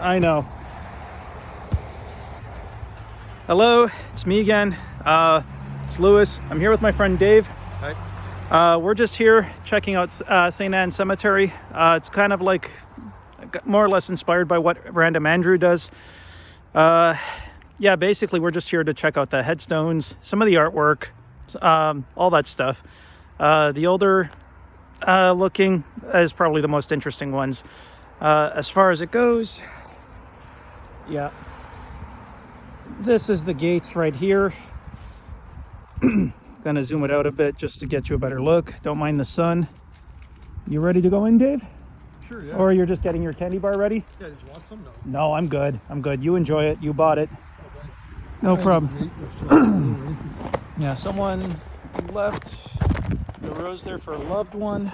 I know. Hello, it's me again. It's Lewis. I'm here with my friend Dave. Hi. We're just here checking out St. Anne's Cemetery. It's kind of like more or less inspired by what Random Andrew does. Yeah, basically we're just here to check out the headstones, some of the artwork, all that stuff. The older looking is probably the most interesting ones. As far as it goes, yeah. This is the gates right here. Gonna zoom it out a bit just to get you a better look. Don't mind the sun. You ready to go in, Dave? Sure, yeah. Or you're just getting your candy bar ready? Yeah, did you want some? No, I'm good. I'm good. You enjoy it. You bought it. Oh, nice. No problem. Yeah, someone left the rose there for a loved one.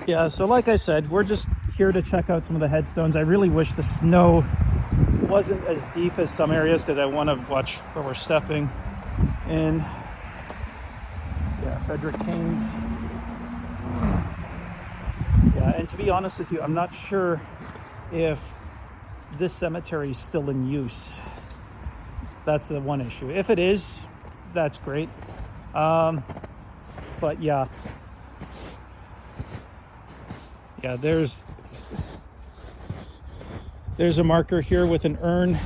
Yeah, so like I said, we're just here to check out some of the headstones. I really wish the snow wasn't as deep as some areas because I want to watch where we're stepping in. Yeah, Frederick King's. Yeah, and to be honest with you, I'm not sure if this cemetery is still in use. That's the one issue. If it is, that's great. But yeah. Yeah, there's a marker here with an urn.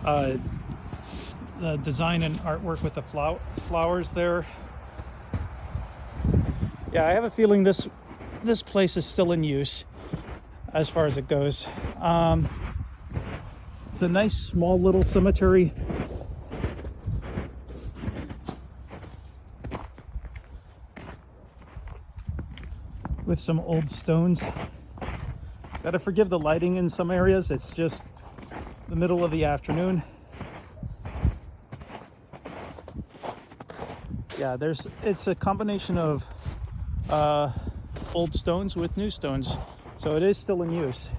The design and artwork with the flowers there. Yeah, I have a feeling this place is still in use as far as it goes. It's a nice small little cemetery. With some old stones. Gotta forgive the lighting in some areas. It's just the middle of the afternoon. Yeah, it's a combination of old stones with new stones. So it is still in use.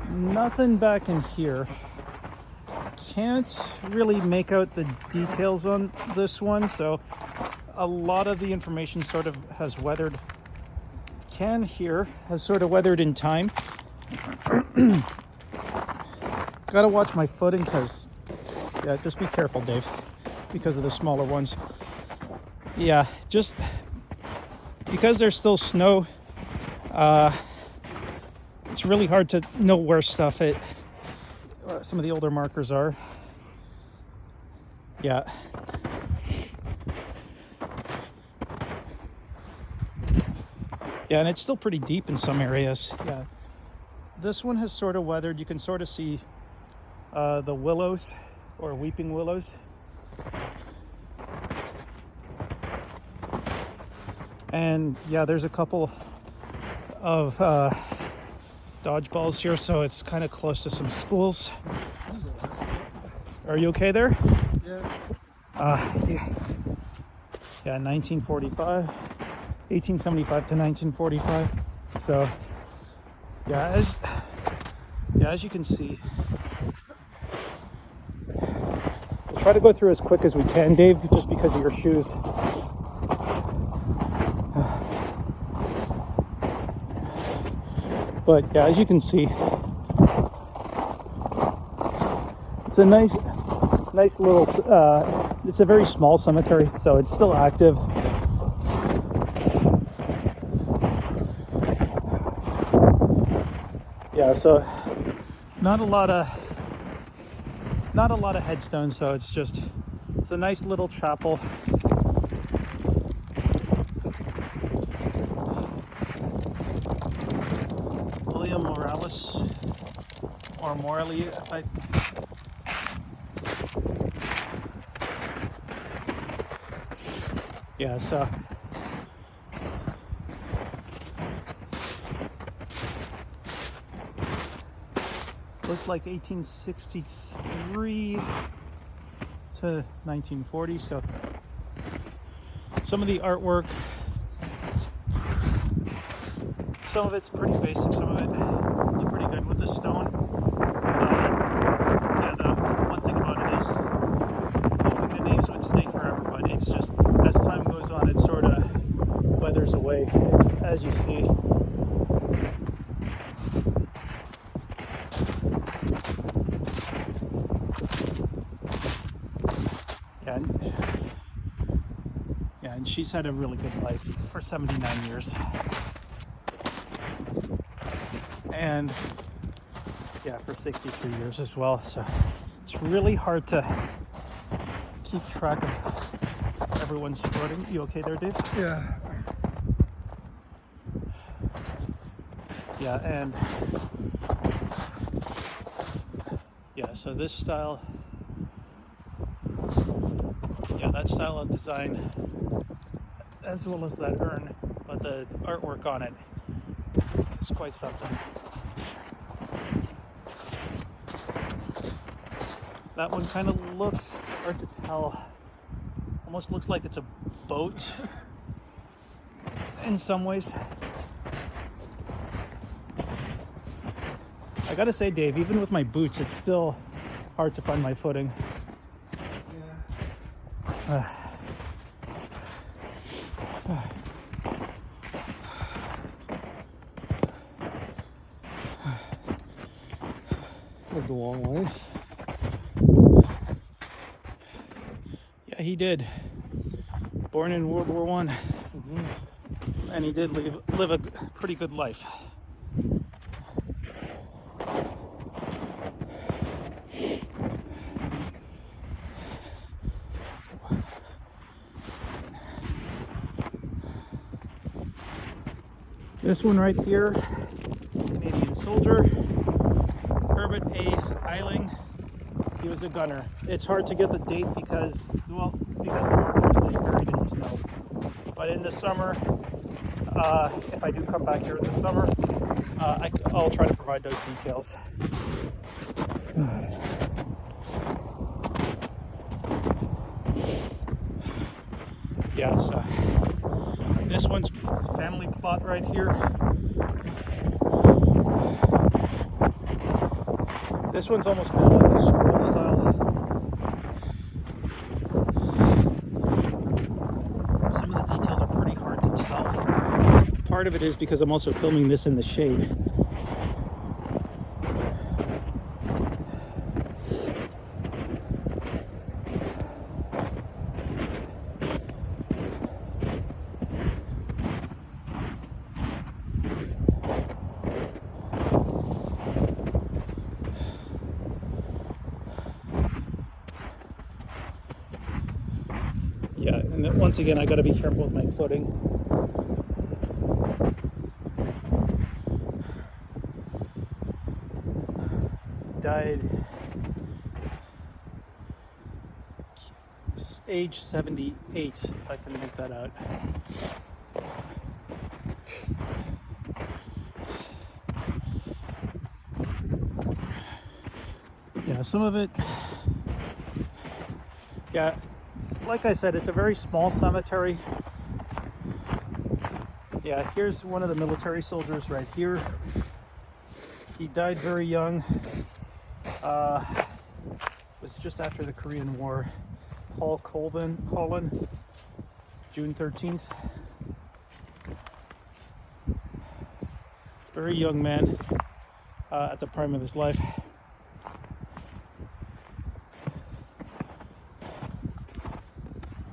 Nothing back in here. Can't really make out the details on this one, so a lot of the information sort of has weathered. Can here has sort of weathered in time. Gotta watch my footing because, yeah, just be careful, Dave, because of the smaller ones. Yeah, just because there's still snow, it's really hard to know where stuff some of the older markers are. Yeah. Yeah, and it's still pretty deep in some areas. Yeah. This one has sort of weathered. You can sort of see the willows or weeping willows. And yeah, there's a couple of dodgeballs here, so it's kind of close to some schools. Are you okay there? Yeah. Yeah, 1945, 1875 to 1945. So, yeah, as you can see, we'll try to go through as quick as we can, Dave, just because of your shoes. But yeah, as you can see, it's a nice little, it's a very small cemetery, so it's still active. Yeah, so not a lot of headstones, so it's a nice little chapel. William Morales or Morley, yeah, so looks like 1863 to 1940. So some of the artwork, some of it's pretty basic, some of it is pretty good with the stone. Yeah, the one thing about it is hoping the names would stay forever. away, as you see. Yeah, and she's had a really good life for 79 years. And yeah, for 63 years as well. So it's really hard to keep track of everyone's footing. You okay there, Dave? Yeah. Yeah, and yeah, so this style, yeah, that style of design, as well as that urn, but the artwork on it is quite something. That one kind of looks, hard to tell, almost looks like it's a boat in some ways. I gotta say, Dave, even with my boots, it's still hard to find my footing. Yeah. Lived a long life. Yeah, he did. Born in World War I, and he did live a pretty good life. This one right here, Canadian soldier, Herbert A. Eiling. He was a gunner. It's hard to get the date because the markers is buried in snow. But in the summer, if I do come back here in the summer, I'll try to provide those details. Yeah, so this one's family plot right here. This one's almost kind of like a scroll style. Some of the details are pretty hard to tell. Part of it is because I'm also filming this in the shade. Yeah, and then once again, I got to be careful with my footing. Died age 78, if I can make that out. Yeah, some of it, yeah, like I said, it's a very small cemetery. Yeah, here's one of the military soldiers right here. He died very young. Was just after the Korean War. Paul Colin, June 13th. Very young man at the prime of his life.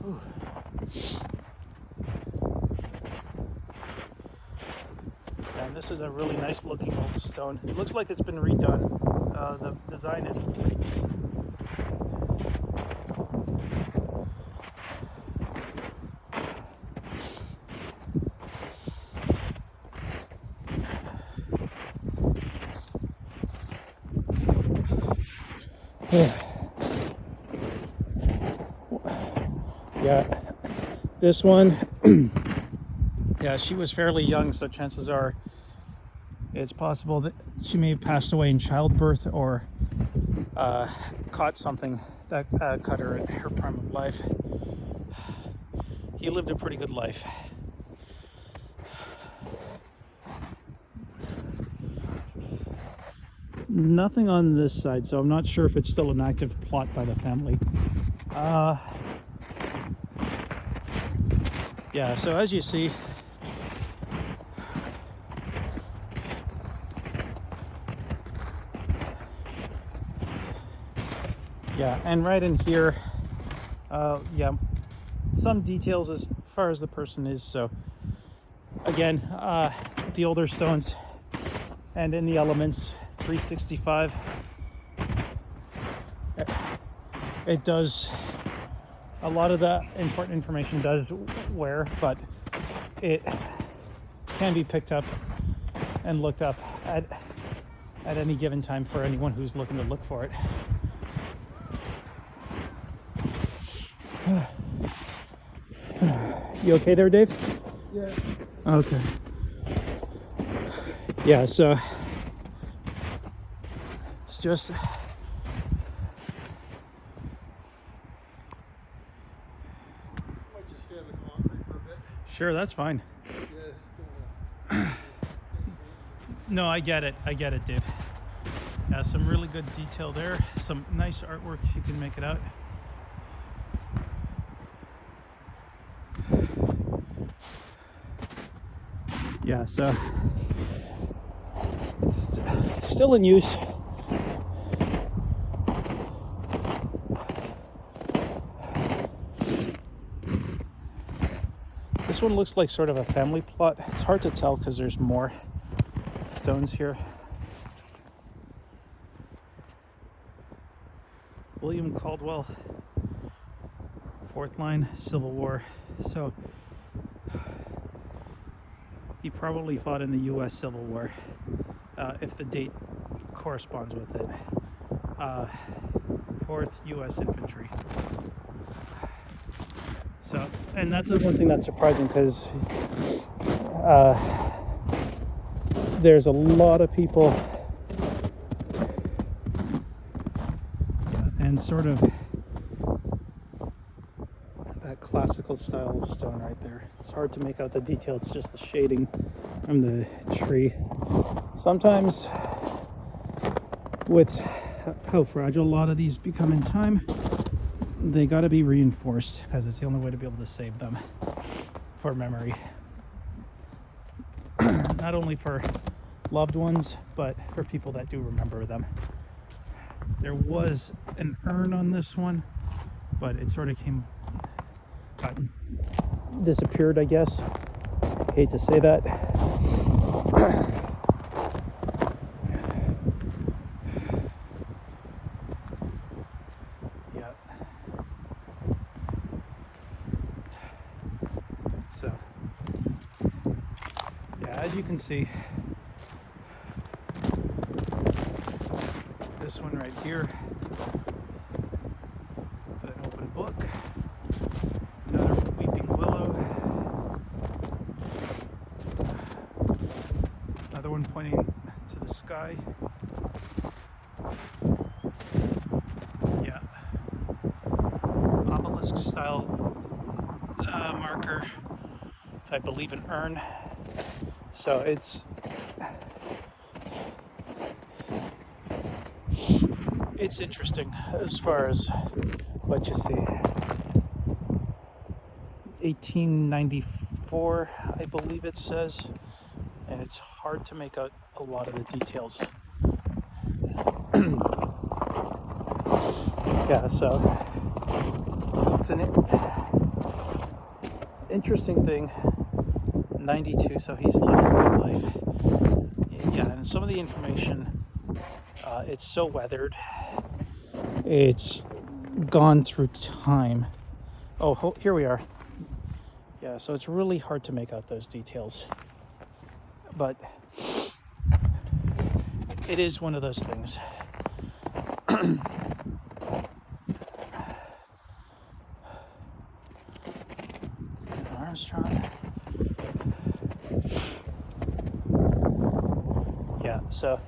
Ooh. And this is a really nice looking old stone. It looks like it's been redone. The design is pretty decent. Yeah, this one, yeah, she was fairly young, so chances are it's possible that she may have passed away in childbirth or caught something that cut her at her prime of life. He lived a pretty good life. Nothing on this side, so I'm not sure if it's still an active plot by the family. Yeah, so as you see, Yeah, and right in here, yeah, some details as far as the person is. So again, the older stones and in the elements, 365. It does, a lot of the important information does wear, but it can be picked up and looked up at any given time for anyone who's looking to look for it. You okay there, Dave? Yeah. Okay. Yeah, so it's just Might just stay on the concrete for a bit. sure, that's fine. Yeah. No, I get it, Dave. Yeah, some really good detail there. Some nice artwork if you can make it out. Yeah, so it's still in use. This one looks like sort of a family plot. It's hard to tell because there's more stones here. William Caldwell, 4th line, Civil War. So he probably fought in the U.S. Civil War, if the date corresponds with it. 4th U.S. Infantry. So, and that's the one thing that's surprising because there's a lot of people and sort of that classical style of stone right there. It's hard to make out the detail, it's just the shading from the tree. Sometimes with how fragile a lot of these become in time, they got to be reinforced because it's the only way to be able to save them for memory. Not only for loved ones, but for people that do remember them. There was an urn on this one, but it sort of disappeared, I guess. Hate to say that. Yeah. So, yeah, as you can see, this one right here, an open book, another weeping willow, another one pointing to the sky. Yeah, obelisk style marker. It's, I believe, an urn. So it's interesting as far as what you see. 1894, I believe it says, and it's hard to make out a lot of the details. Yeah, so it's an interesting thing. 92, so he's living a good life. Yeah, and some of the information, it's so weathered. It's gone through time. Oh, here we are. Yeah, so it's really hard to make out those details. But it is one of those things. Armstrong. Yeah, so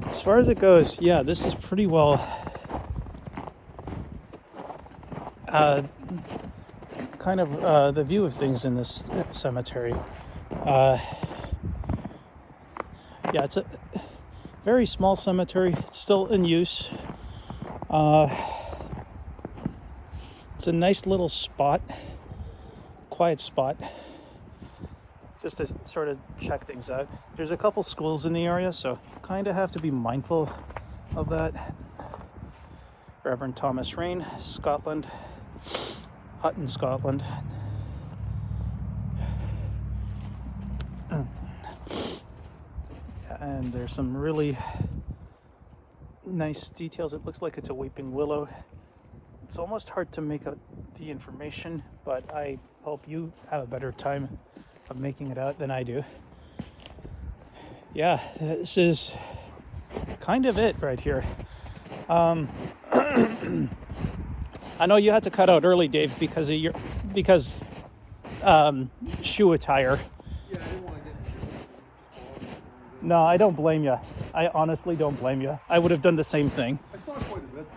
as far as it goes, yeah, this is pretty well kind of the view of things in this cemetery. Yeah, it's a very small cemetery. It's still in use. It's a nice little spot, quiet spot, just to sort of check things out. There's a couple schools in the area, so kind of have to be mindful of that. Reverend Thomas Rain, Scotland, Hutton, Scotland. And there's some really nice details. It looks like it's a weeping willow. It's almost hard to make out the information, but I hope you have a better time of making it out than I do. Yeah, this is kind of it right here. I know you had to cut out early, Dave, because of your shoe attire. Yeah, I didn't want to get No, I don't blame you. I honestly don't blame you. I would have done the same thing. I saw quite a bit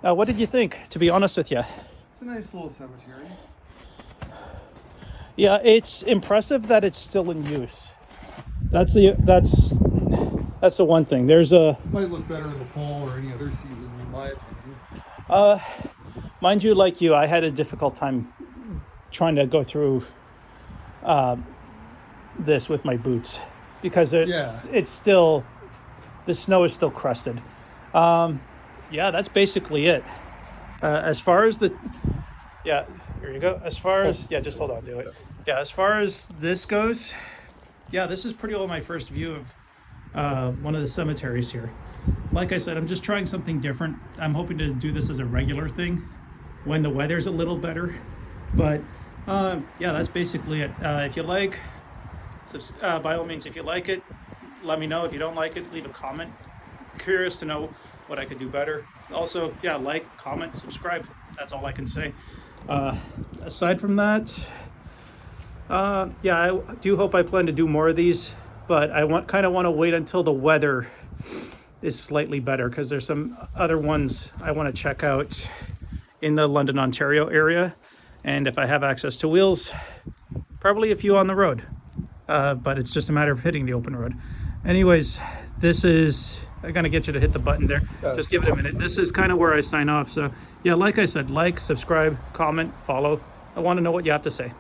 though. What did you think, to be honest with you? It's a nice little cemetery. Yeah, it's impressive that it's still in use. That's the one thing. There's a Might look better in the fall or any other season, in my opinion. mind you, like you, I had a difficult time trying to go through this with my boots because it's still, the snow is still crusted. Yeah, that's basically it. As far as the, yeah, here you go. As far as, yeah, just hold on, do it. Yeah, as far as this goes, yeah, this is pretty well my first view of one of the cemeteries here. Like I said, I'm just trying something different. I'm hoping to do this as a regular thing when the weather's a little better. But yeah, that's basically it. If you like, by all means, if you like it, let me know. If you don't like it, leave a comment. Curious to know what I could do better. Also, yeah, like, comment, subscribe. That's all I can say. Aside from that, yeah, I do hope I plan to do more of these, but I kind of want to wait until the weather is slightly better because there's some other ones I want to check out in the London, Ontario area. And if I have access to wheels, probably a few on the road. But it's just a matter of hitting the open road. Anyways, this is, I'm going to get you to hit the button there. Just give it a minute. This is kind of where I sign off. So yeah, like I said, like, subscribe, comment, follow. I want to know what you have to say.